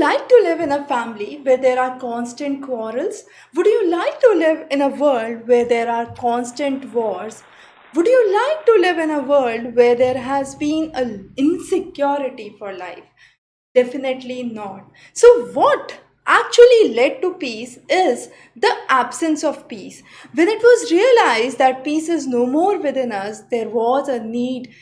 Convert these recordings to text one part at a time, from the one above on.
like to live in a family where there are constant quarrels? Would you like to live in a world where there are constant wars? Would you like to live in a world where there has been an insecurity for life? Definitely not. So, what actually led to peace is the absence of peace. When it was realized that peace is no more within us, there was a need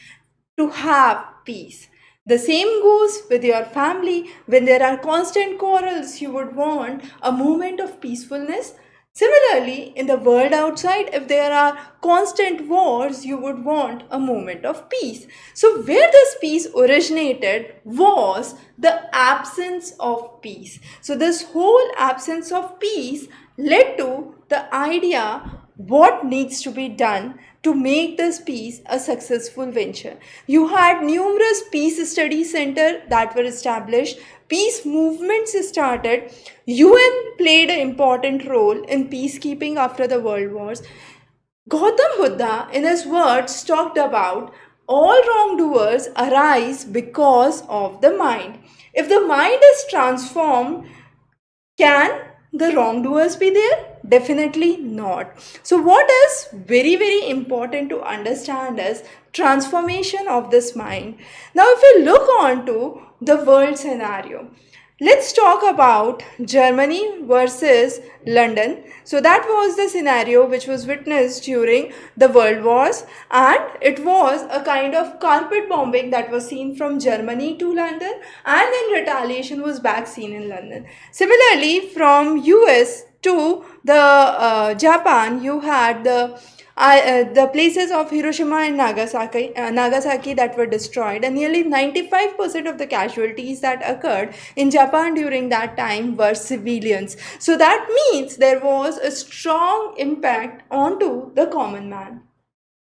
to have peace. The same goes with your family. When there are constant quarrels, you would want a moment of peacefulness. Similarly, in the world outside, if there are constant wars, you would want a moment of peace. So, where this peace originated was the absence of peace. So, this whole absence of peace led to the idea what needs to be done to make this peace a successful venture. You had numerous peace study centers that were established, peace movements started, UN played an important role in peacekeeping after the world wars. Gautam Buddha, in his words, talked about all wrongdoers arise because of the mind. If the mind is transformed, can the wrongdoers be there? Definitely not. So, what is very, very important to understand is transformation of this mind. Now, if we look on to the world scenario, let's talk about Germany versus London. So that was the scenario which was witnessed during the world wars, and it was a kind of carpet bombing that was seen from Germany to London, and then retaliation was back seen in London. Similarly, from US to the Japan, you had the places of Hiroshima and Nagasaki that were destroyed, and nearly 95% of the casualties that occurred in Japan during that time were civilians. So that means there was a strong impact onto the common man.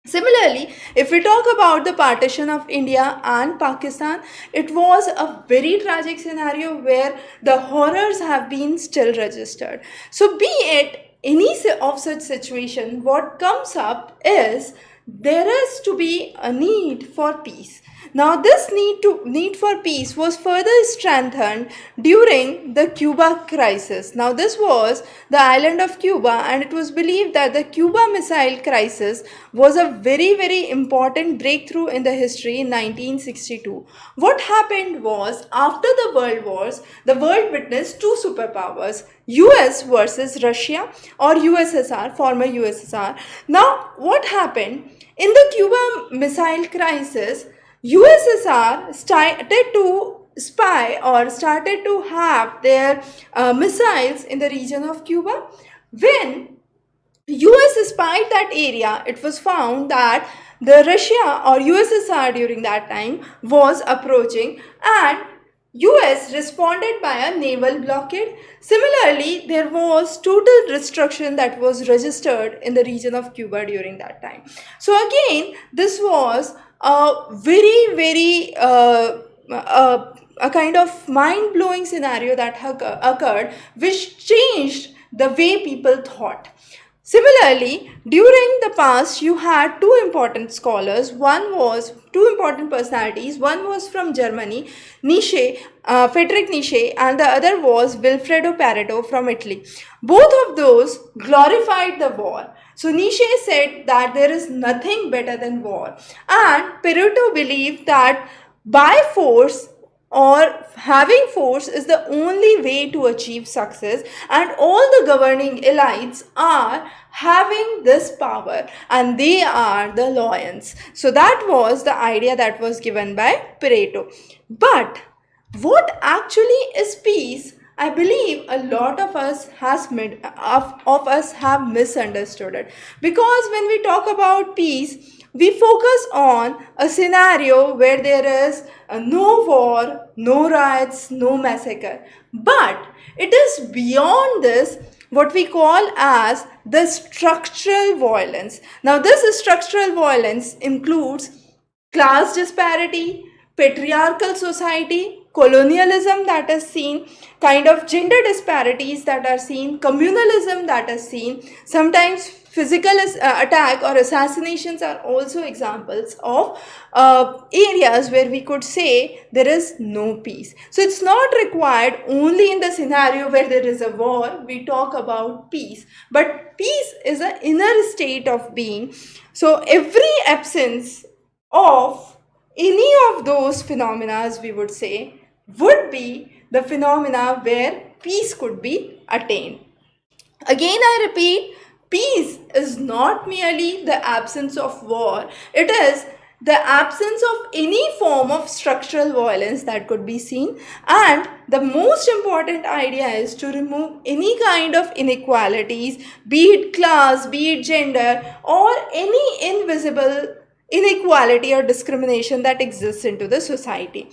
Similarly, if we talk about the partition of India and Pakistan, it was a very tragic scenario where the horrors have been still registered. So, be it any of such situation, what comes up is there is to be a need for peace. Now, this need for peace was further strengthened during the Cuba crisis. Now, this was the island of Cuba, and it was believed that the Cuba Missile Crisis was a very, very important breakthrough in the history in 1962. What happened was, after the world wars, the world witnessed two superpowers, US versus Russia or USSR, former USSR. Now, what happened? In the Cuba Missile Crisis, USSR started to spy or started to have their missiles in the region of Cuba. When US spied that area, it was found that the Russia or USSR during that time was approaching, and US responded by a naval blockade. Similarly, there was total destruction that was registered in the region of Cuba during that time. So again, this was a very, very a kind of mind-blowing scenario that occurred, which changed the way people thought. Similarly, during the past, you had two important scholars. Two important personalities. One was from Germany, Friedrich Nietzsche, and the other was Vilfredo Pareto from Italy. Both of those glorified the war. So Nietzsche said that there is nothing better than war, and Pareto believed that by force or having force is the only way to achieve success, and all the governing elites are having this power, and they are the lions. So that was the idea that was given by Pareto. But what actually is peace? I believe a lot of us have misunderstood it, because when we talk about peace, we focus on a scenario where there is no war, no riots, no massacre. But it is beyond this, what we call as the structural violence. Now, this structural violence includes class disparity, patriarchal society, colonialism that is seen, kind of gender disparities that are seen, communalism that is seen, sometimes physical attack or assassinations are also examples of areas where we could say there is no peace. So it's not required only in the scenario where there is a war we talk about peace, but peace is an inner state of being. So every absence of any of those phenomena, we would say, would be the phenomena where peace could be attained. Again, I repeat, peace is not merely the absence of war, it is the absence of any form of structural violence that could be seen, and the most important idea is to remove any kind of inequalities, be it class, be it gender, or any invisible inequality or discrimination that exists into the society.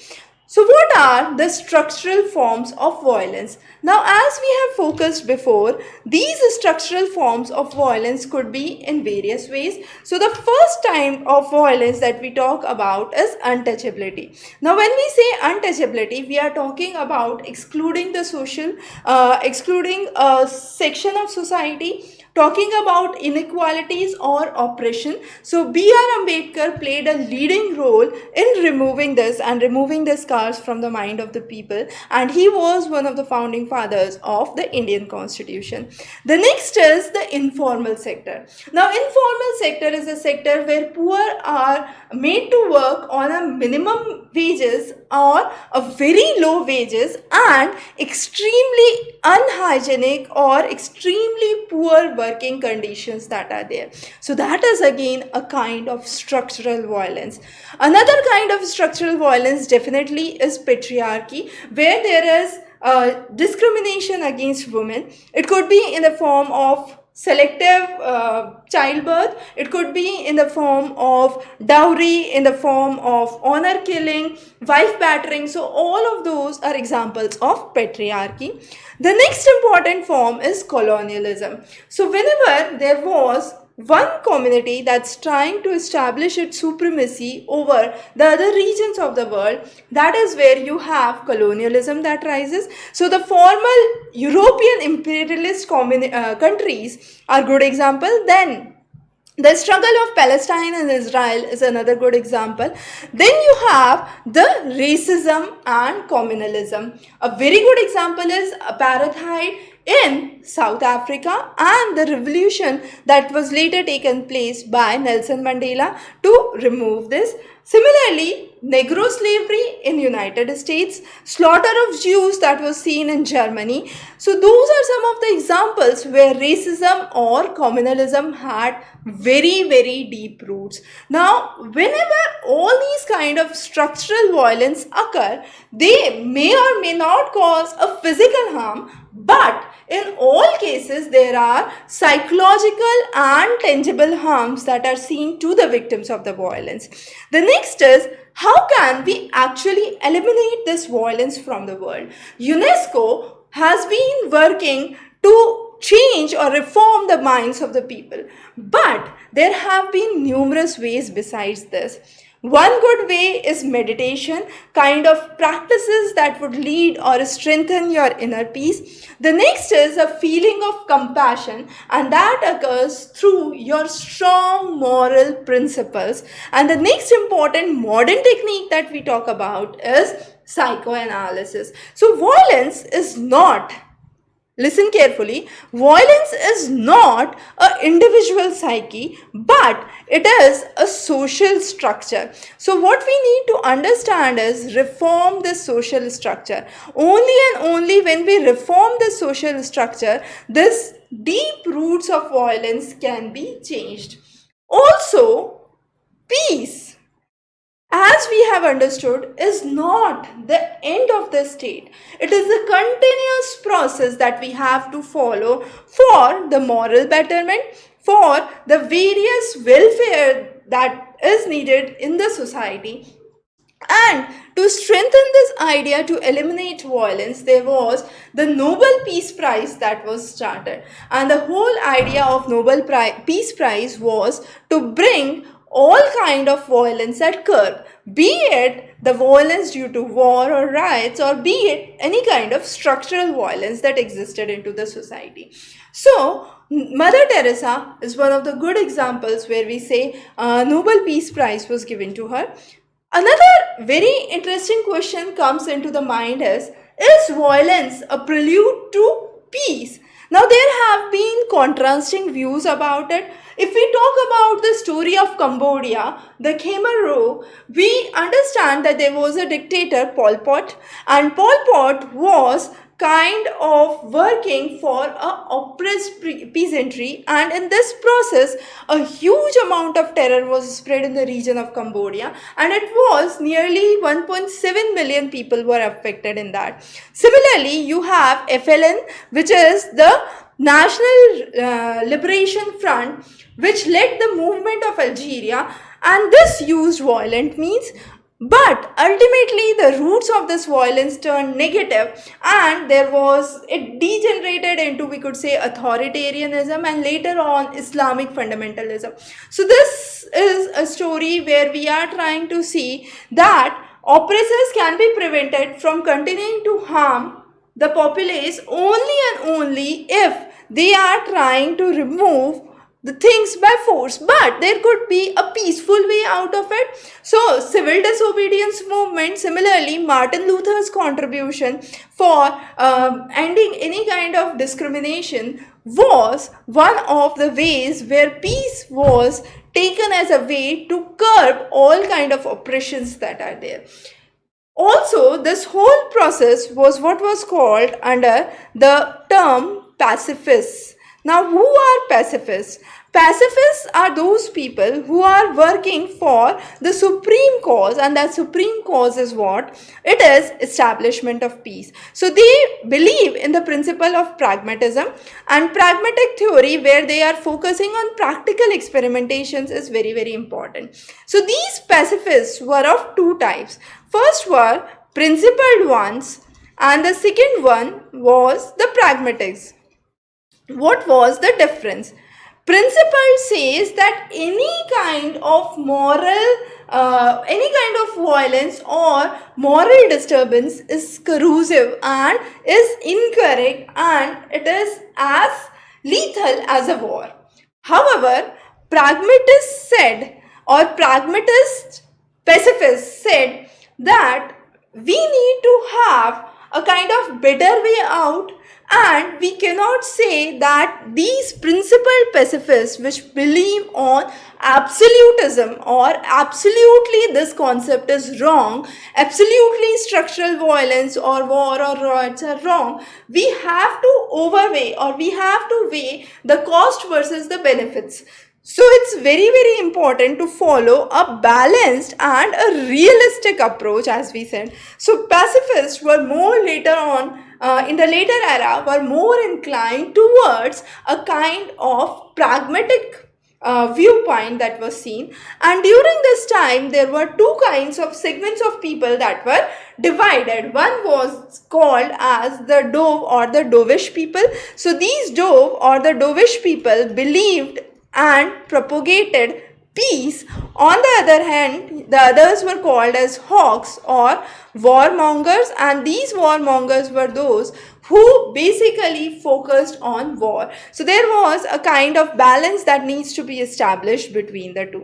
So what are the structural forms of violence? Now, as we have focused before, these structural forms of violence could be in various ways. So the first type of violence that we talk about is untouchability. Now, when we say untouchability, we are talking about excluding the social, excluding a section of society, talking about inequalities or oppression. So B.R. Ambedkar played a leading role in removing this and removing the scars from the mind of the people, and he was one of the founding fathers of the Indian Constitution. The next is the informal sector. Now, informal sector is a sector where poor are made to work on a minimum wages or a very low wages and extremely unhygienic or extremely poor working conditions that are there. So that is again a kind of structural violence. Another kind of structural violence definitely is patriarchy, where there is discrimination against women. It could be in the form of selective childbirth, it could be in the form of dowry, in the form of honor killing, wife battering. So all of those are examples of patriarchy. The next important form is colonialism. So whenever there was one community that's trying to establish its supremacy over the other regions of the world, that is where you have colonialism that rises. So the formal European imperialist countries are good example. Then the struggle of Palestine and Israel is another good example. Then you have the racism and communalism. A very good example is apartheid in South Africa and the revolution that was later taken place by Nelson Mandela to remove this. Similarly, Negro slavery in United States, slaughter of Jews that was seen in Germany. So those are some of the examples where racism or communalism had very, very deep roots. Now, whenever all these kind of structural violence occur, they may or may not cause a physical harm, but in all cases, there are psychological and tangible harms that are seen to the victims of the violence. The next is, how can we actually eliminate this violence from the world? UNESCO has been working to change or reform the minds of the people, but there have been numerous ways besides this. One good way is meditation, kind of practices that would lead or strengthen your inner peace. The next is a feeling of compassion, and that occurs through your strong moral principles. And the next important modern technique that we talk about is psychoanalysis. So violence is not, listen carefully, violence is not an individual psyche, but it is a social structure. So what we need to understand is reform this social structure. Only and only when we reform this social structure, this deep roots of violence can be changed. Also, peace, as we have understood, is not the end of the state. It is a continuous process that we have to follow for the moral betterment, for the various welfare that is needed in the society. And to strengthen this idea to eliminate violence, there was the Nobel Peace Prize that was started. And the whole idea of Nobel Peace Prize was to bring all kind of violence at curb, be it the violence due to war or riots, or be it any kind of structural violence that existed into the society. So Mother Teresa is one of the good examples where we say Nobel Peace Prize was given to her. Another very interesting question comes into the mind is violence a prelude to peace? Now, there have been contrasting views about it. If we talk about the story of Cambodia, the Khmer Rouge, we understand that there was a dictator, Pol Pot, and Pol Pot was kind of working for a oppressed peasantry, and in this process a huge amount of terror was spread in the region of Cambodia, and it was nearly 1.7 million people were affected in that. Similarly, you have FLN, which is the National Liberation Front, which led the movement of Algeria, and this used violent means. But ultimately the roots of this violence turned negative, and it degenerated into, we could say, authoritarianism and later on Islamic fundamentalism. So this is a story where we are trying to see that oppressors can be prevented from continuing to harm the populace only and only if they are trying to remove the things by force, but there could be a peaceful way out of it. So civil disobedience movement, similarly Martin Luther's contribution for ending any kind of discrimination was one of the ways where peace was taken as a way to curb all kind of oppressions that are there. Also, this whole process was what was called under the term pacifists. Now, who are pacifists? Pacifists are those people who are working for the supreme cause, and that supreme cause is what? It is establishment of peace. So they believe in the principle of pragmatism, and pragmatic theory where they are focusing on practical experimentations is very, very important. So these pacifists were of two types. First were principled ones, and the second one was the pragmatics. What was the difference? Principle says that any kind of any kind of violence or moral disturbance is corrosive and is incorrect, and it is as lethal as a war. However, pragmatists said, or pragmatist pacifists said, that we need to have a kind of better way out, and we cannot say that these principled pacifists which believe on absolutism or absolutely this concept is wrong, absolutely structural violence or war or riots are wrong, we have to overweigh, or we have to weigh the cost versus the benefits. So it's very, very important to follow a balanced and a realistic approach, as we said. So pacifists were more later on, in the later era, were more inclined towards a kind of pragmatic viewpoint that was seen. And during this time, there were two kinds of segments of people that were divided. One was called as the Dove or the Dovish people. So these Dove or the Dovish people believed and propagated peace. On the other hand, the others were called as hawks or warmongers, and these warmongers were those who basically focused on war. So there was a kind of balance that needs to be established between the two.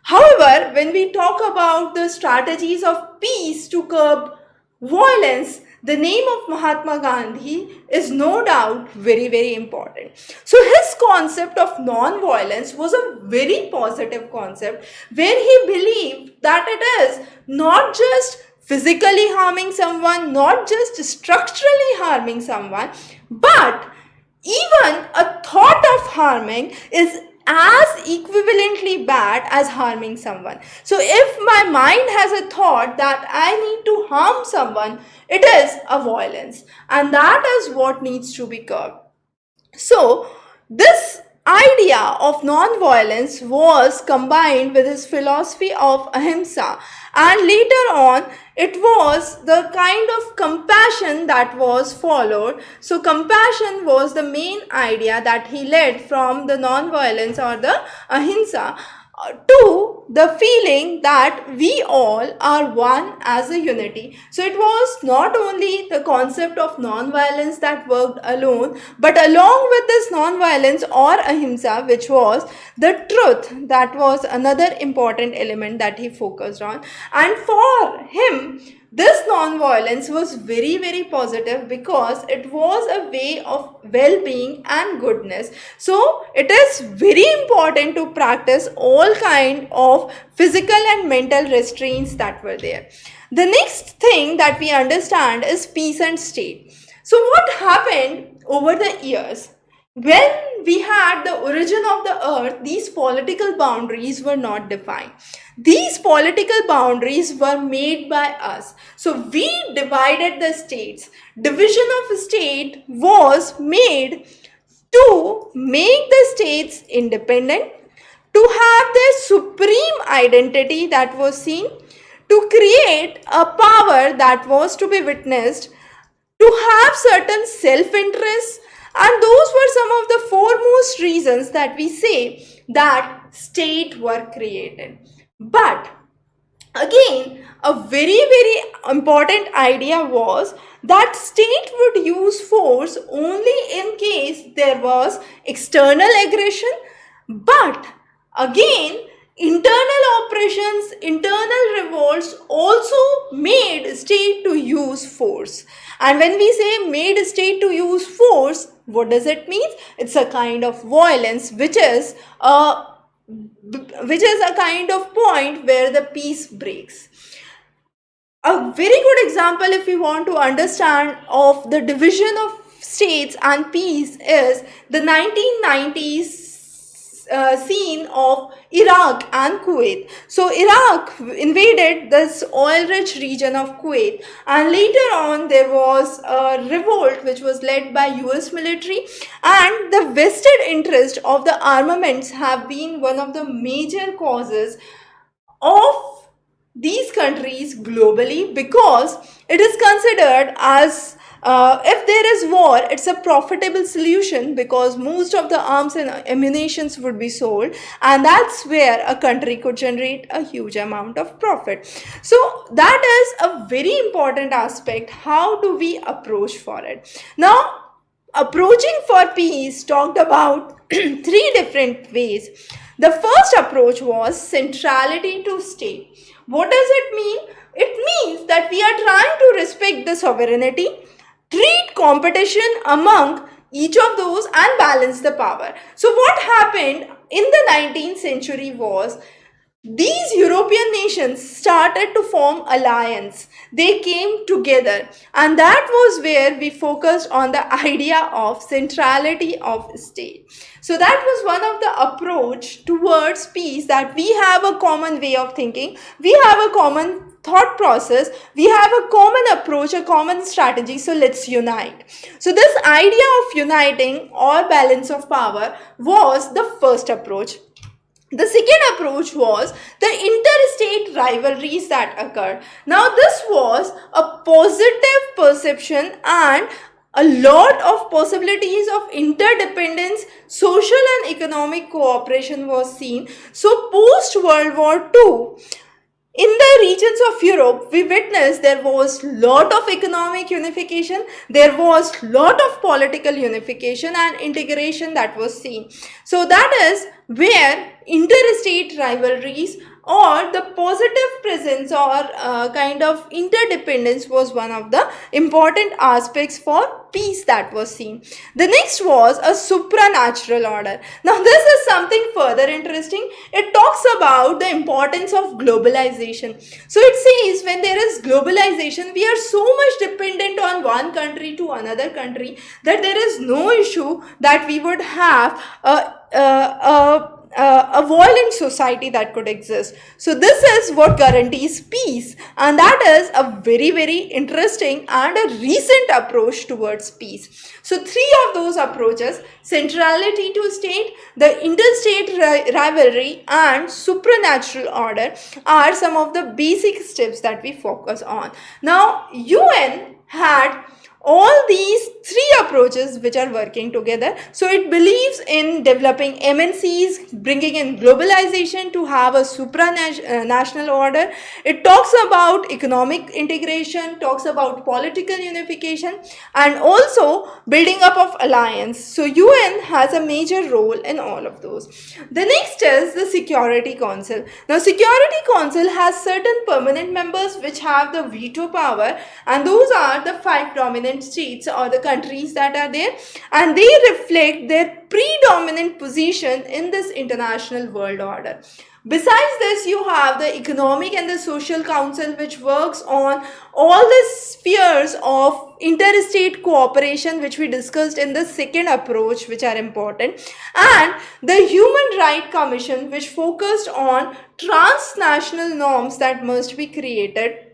However, when we talk about the strategies of peace to curb violence, the name of Mahatma Gandhi is no doubt very, very important. So his concept of non-violence was a very positive concept, where he believed that it is not just physically harming someone, not just structurally harming someone, but even a thought of harming is as equivalently bad as harming someone. So if my mind has a thought that I need to harm someone, it is a violence, and that is what needs to be curbed. So this idea of non-violence was combined with his philosophy of ahimsa, and later on it was the kind of compassion that was followed. So compassion was the main idea that he led from the non-violence or the ahimsa. to the feeling that we all are one as a unity. So it was not only the concept of non-violence that worked alone, but along with this non-violence or ahimsa, which was the truth, that was another important element that he focused on. And for him, this non-violence was very, very positive because it was a way of well-being and goodness. So it is very important to practice all kind of physical and mental restraints that were there. The next thing that we understand is peace and state. So what happened over the years? When we had the origin of the earth, these political boundaries were not defined. These political boundaries were made by us. So we divided the states. Division of state was made to make the states independent, to have their supreme identity that was seen, to create a power that was to be witnessed, to have certain self-interests, and those were some of the foremost reasons that we say that state were created. But again, a very, very important idea was that state would use force only in case there was external aggression, but again, internal oppressions, internal revolts also made state to use force. And when we say made state to use force, what does it mean? It's a kind of violence which is a kind of point where the peace breaks. A very good example, if we want to understand, of the division of states and peace is the 1990s scene of Iraq and Kuwait. So Iraq invaded this oil-rich region of Kuwait, and later on there was a revolt which was led by US military, and the vested interest of the armaments have been one of the major causes of these countries globally, because it is considered as if there is war, it's a profitable solution because most of the arms and ammunitions would be sold, and that's where a country could generate a huge amount of profit. So that is a very important aspect. How do we approach for it? Now, approaching for peace talked about three different ways. The first approach was centrality to state. What does it mean? It means that we are trying to respect the sovereignty, treat competition among each of those, and balance the power. So what happened in the 19th century was these European nations started to form alliance. They came together, and that was where we focused on the idea of centrality of state. So that was one of the approach towards peace, that we have a common way of thinking, we have a common thought process, we have a common approach, a common strategy, so let's unite. So this idea of uniting or balance of power was the first approach. The second approach was the interstate rivalries that occurred. Now this was a positive perception and a lot of possibilities of interdependence, social and economic cooperation was seen. So post World War II, in the regions of Europe, we witnessed there was lot of economic unification, there was lot of political unification and integration that was seen. So that is where interstate rivalries or the positive presence or kind of interdependence was one of the important aspects for peace that was seen. The next was a supranatural order. Now this is something further interesting. It talks about the importance of globalization. So it says when there is globalization, we are so much dependent on one country to another country that there is no issue that we would have a violent society that could exist. So this is what guarantees peace, and that is a very, very interesting and a recent approach towards peace. So three of those approaches, centrality to state, the interstate rivalry and supernatural order, are some of the basic steps that we focus on. Now UN had all these three approaches which are working together. So it believes in developing MNCs, bringing in globalization to have a supranational order. It talks about economic integration, talks about political unification, and also building up of alliance. So UN has a major role in all of those. The next is the Security Council. Now Security Council has certain permanent members which have the veto power, and those are the 5 dominant states or the countries that are there, and they reflect their predominant position in this international world order. Besides this, you have the Economic and the Social Council, which works on all the spheres of interstate cooperation, which we discussed in the second approach, which are important, and the Human Rights Commission, which focused on transnational norms that must be created.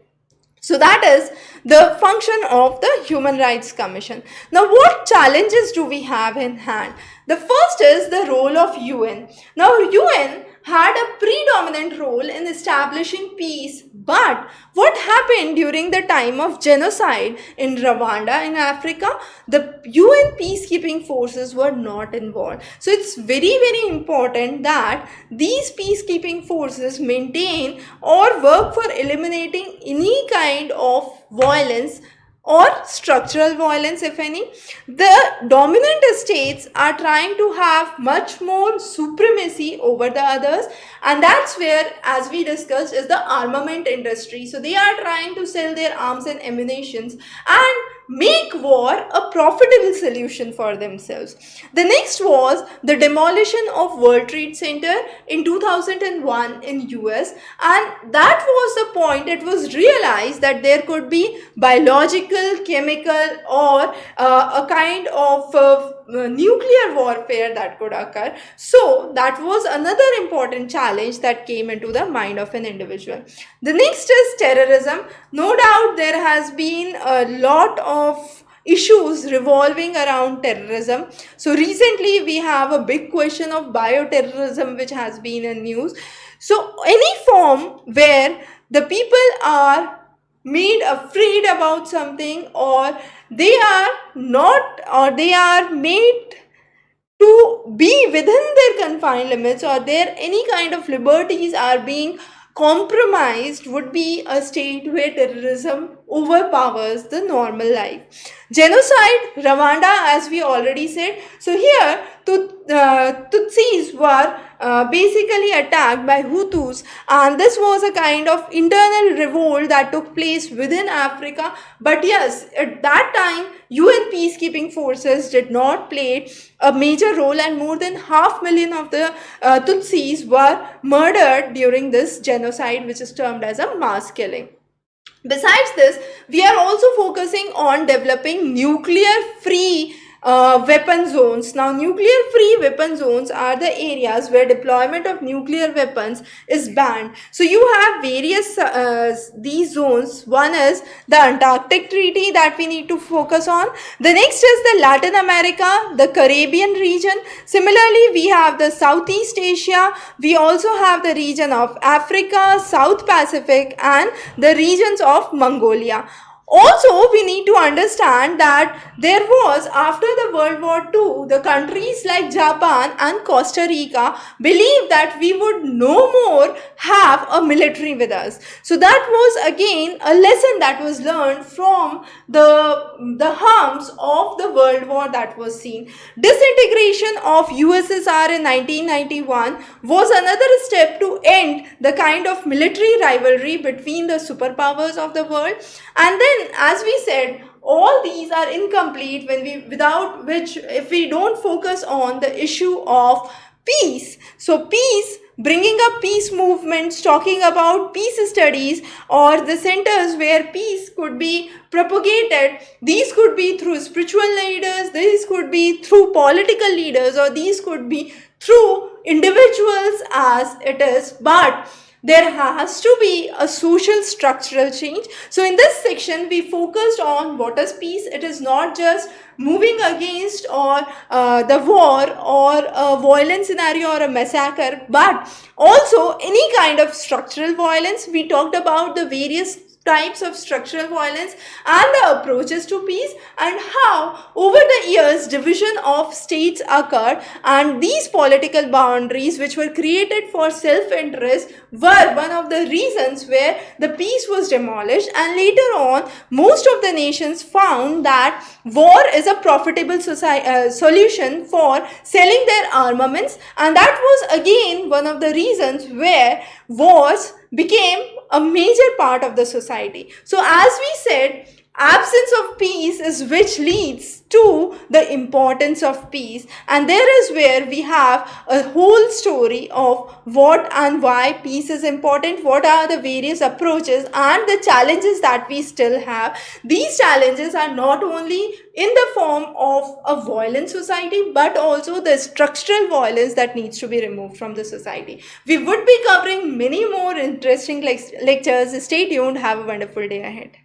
So that is the function of the Human Rights Commission. Now, what challenges do we have in hand? The first is the role of UN. Now, UN had a predominant role in establishing peace, but what happened during the time of genocide in Rwanda in Africa? The UN peacekeeping forces were not involved. So it's very important that these peacekeeping forces maintain or work for eliminating any kind of violence or structural violence, if any. The dominant states are trying to have much more supremacy over the others, and that's where, as we discussed, is the armament industry. So they are trying to sell their arms and ammunitions and make war a profitable solution for themselves. The next was the demolition of World Trade Center in 2001 in US, and that was the point. It was realized that there could be biological, chemical, or a kind of nuclear warfare that could occur. So that was another important challenge that came into the mind of an individual. The next is terrorism. No doubt there has been a lot of issues revolving around terrorism. So recently we have a big question of bioterrorism which has been in news. So any form where the people are made afraid about something, or they are not, or they are made to be within their confined limits, or their any kind of liberties are being compromised, would be a state where terrorism overpowers the normal life. Genocide, Rwanda, as we already said. So here Tutsis were basically attacked by Hutus, and this was a kind of internal revolt that took place within Africa. But yes, at that time UN peacekeeping forces did not play a major role, and more than 500,000 of the Tutsis were murdered during this genocide, which is termed as a mass killing. Besides this, we are also focusing on developing nuclear-free weapon zones. Now, nuclear-free weapon zones are the areas where deployment of nuclear weapons is banned. So, you have various these zones. One is the Antarctic Treaty that we need to focus on. The next is the Latin America, the Caribbean region. Similarly, we have the Southeast Asia. We also have the region of Africa, South Pacific, and the regions of Mongolia. Also, we need to understand that there was, after the World War II, the countries like Japan and Costa Rica believed that we would no more have a military with us. So that was again a lesson that was learned from the harms of the World War that was seen. Disintegration of USSR in 1991 was another step to end the kind of military rivalry between the superpowers of the world. And then, as we said, all these are incomplete without which, if we don't focus on the issue of peace. So peace, bringing up peace movements, talking about peace studies, or the centers where peace could be propagated. These could be through spiritual leaders, these could be through political leaders, or these could be through individuals as it is. But there has to be a social structural change. So in this section, we focused on what is peace. It is not just moving against or the war or a violent scenario or a massacre, but also any kind of structural violence. We talked about the various types of structural violence and the approaches to peace, and how over the years division of states occurred, and these political boundaries which were created for self-interest were one of the reasons where the peace was demolished. And later on, most of the nations found that war is a profitable solution for selling their armaments, and that was again one of the reasons where wars became a major part of the society. So as we said, absence of peace is which leads to the importance of peace, and there is where we have a whole story of what and why peace is important, what are the various approaches and the challenges that we still have. These challenges are not only in the form of a violent society but also the structural violence that needs to be removed from the society. We would be covering many more interesting lectures. Stay tuned. Have a wonderful day ahead.